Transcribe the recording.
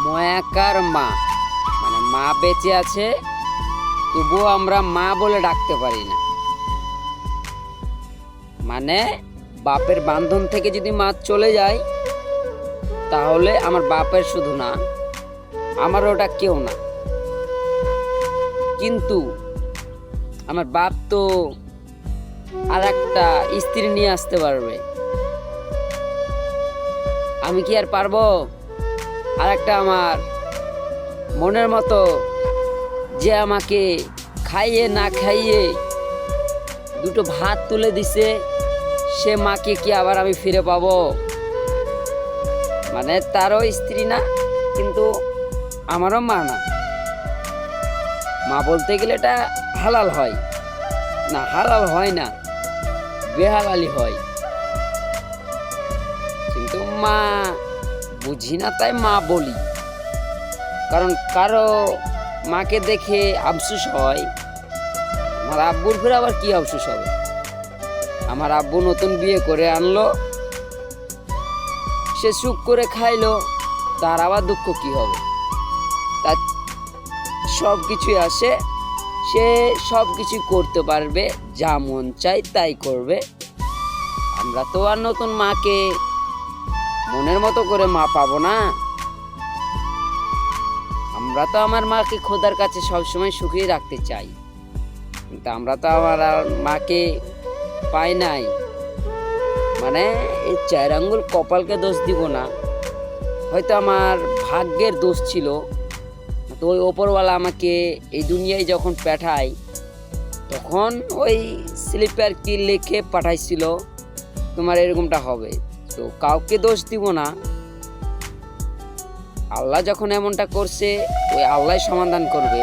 ময়াকার মা, মানে মা বেঁচে আছে তবুও আমরা মা বলে ডাকতে পারি না। মানে বাপের বান্ধন থেকে যদি মা চলে যায় তাহলে আমার বাপের শুধু না, আমার ওটা কেউ না। কিন্তু আমার বাপ তো আর একটা স্ত্রী নিয়ে আসতে পারবে, আমি কি আর পারবো? আর একটা আমার মনের মতো যে আমাকে খাইয়ে না খাইয়ে দুটো ভাত তুলে দিছে, সে মাকে কি আবার আমি ফিরে পাবো? মানে তারও স্ত্রী না কিন্তু আমারও মা না। মা বলতে গেলে এটা হালাল হয় না, হালাল হয় না, বেহালালি হয়। কিন্তু মা বুঝি না তাই মা বলি, কারণ কারো মাকে দেখে আফসোস হয়। আমার আব্বুর ফিরে আবার কি আফসোস হবে? আমার আব্বু নতুন বিয়ে করে আনলো, সে সুখ করে খাইলো, তার আবার দুঃখ কি হবে? তার সব কিছুই আসে, সে সব কিছু করতে পারবে, যা মন চাই তাই করবে। আমরা তো আর নতুন মাকে মনের মতো করে মা পাবো না। আমরা তো আমার মাকে খোদার কাছে সবসময় সুখী রাখতে চাই, কিন্তু আমরা তো আমার মাকে পাই নাই। মানে এই 4 আঙ্গুল কপালকে দোষ দিব না, হয়তো আমার ভাগ্যের দোষ ছিল। তো ওই ওপরওয়ালা আমাকে এই দুনিয়ায় যখন পাঠায় তখন ওই স্লিপার কি লিখে পাঠাইছিল তোমার এরকমটা হবে, তো কাউকে দোষ দিব না। আল্লাহ যখন এমনটা করছে ওই আল্লাহ সমাধান করবে।